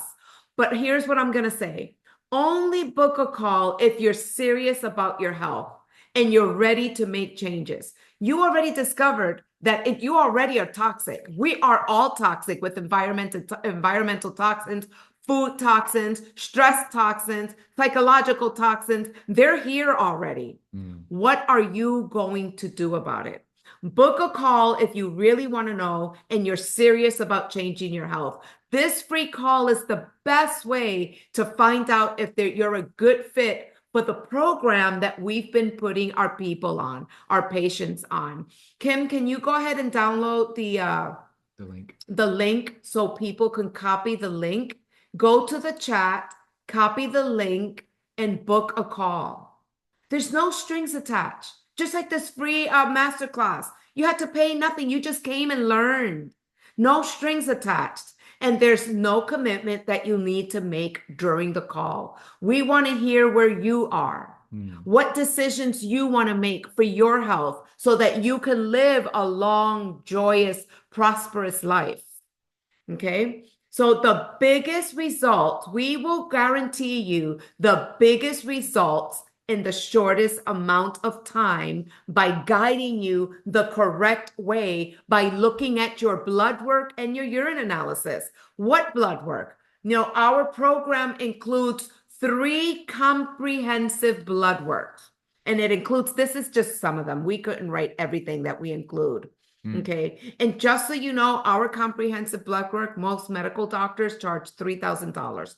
But here's what I'm going to say. Only book a call if you're serious about your health and you're ready to make changes. You already discovered that if you already are toxic. We are all toxic with environmental toxins, food toxins, stress toxins, psychological toxins. They're here already. What are you going to do about it? Book a call if you really want to know and you're serious about changing your health. This free call is the best way to find out if you're a good fit for the program that we've been putting our people on, our patients on. Kim, can you go ahead and download the link so people can copy the link? Go to the chat, copy the link, and book a call. There's no strings attached. Just like this free masterclass. You had to pay nothing. You just came and learned. No strings attached. And there's no commitment that you need to make during the call. We want to hear where you are, what decisions you want to make for your health so that you can live a long, joyous, prosperous life. Okay? So the biggest results, we will guarantee you the biggest results in the shortest amount of time by guiding you the correct way by looking at your blood work and your urine analysis. What blood work? Our program includes 3 comprehensive blood works, and it includes, this is just some of them. We couldn't write everything that we include. Okay. And just so you know, our comprehensive blood work, most medical doctors charge $3,000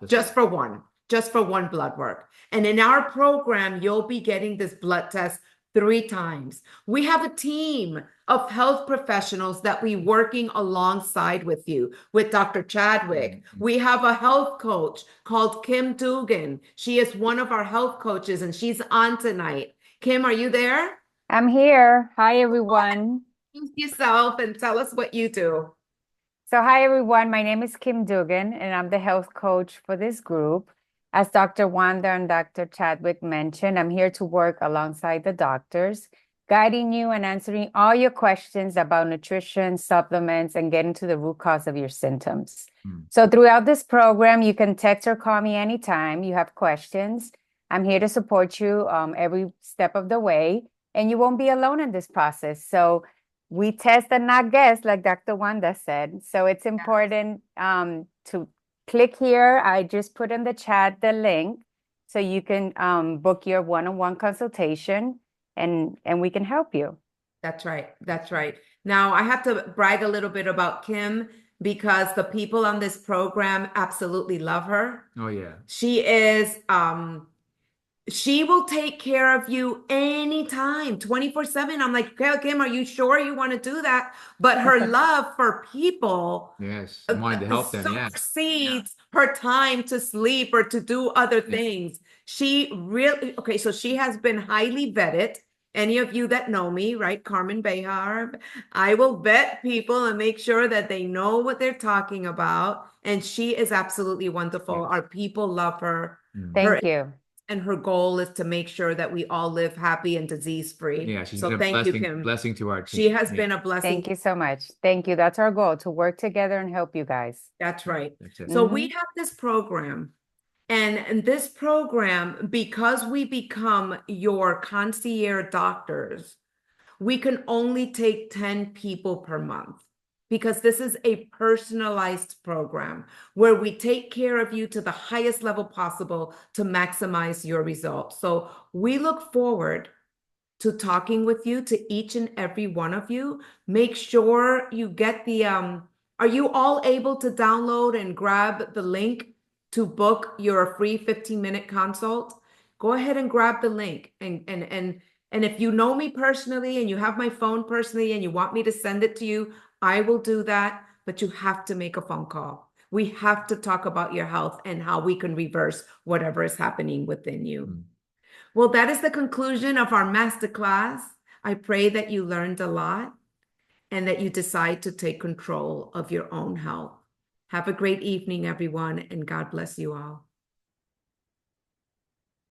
just for one blood work. And in our program, you'll be getting this blood test 3 times. We have a team of health professionals that we working alongside with you, with Dr. Chadwick. We have a health coach called Kim Dugan. She is one of our health coaches, and she's on tonight. Kim, are you there? I'm here. Hi, everyone. Introduce yourself and tell us what you do. So, hi, everyone. My name is Kim Dugan, and I'm the health coach for this group. As Dr. Wanda and Dr. Chadwick mentioned, I'm here to work alongside the doctors, guiding you and answering all your questions about nutrition, supplements, and getting to the root cause of your symptoms. So, throughout this program, you can text or call me anytime you have questions. I'm here to support you every step of the way. And you won't be alone in this process. So we test and not guess, like Dr. Wanda said. So it's important to click here. I just put in the chat the link so you can book your one-on-one consultation and we can help you. That's right. That's right. Now, I have to brag a little bit about Kim because the people on this program absolutely love her. Oh, yeah. She is... she will take care of you anytime, 24/7. I'm like, Kim, are you sure you want to do that? But her love for people, yes, wanting to help them, supersedes her time to sleep or to do other things. She really, okay, so she has been highly vetted. Any of you that know me, right? Carmen Behar, I will vet people and make sure that they know what they're talking about. And she is absolutely wonderful. Yes. Our people love her. Thank you. And her goal is to make sure that we all live happy and disease-free. Yeah, she's so been thank a blessing, you, Kim. Blessing to our team. She has been a blessing. Thank you so much. Thank you. That's our goal, to work together and help you guys. That's right. That's it. So we have this program. And this program, because we become your concierge doctors, we can only take 10 people per month. Because this is a personalized program where we take care of you to the highest level possible to maximize your results. So we look forward to talking with you, to each and every one of you. Make sure you get the, are you all able to download and grab the link to book your free 15-minute consult? Go ahead and grab the link. And if you know me personally and you have my phone personally and you want me to send it to you, I will do that, but you have to make a phone call. We have to talk about your health and how we can reverse whatever is happening within you. Well, that is the conclusion of our masterclass. I pray that you learned a lot and that you decide to take control of your own health. Have a great evening, everyone, and God bless you all.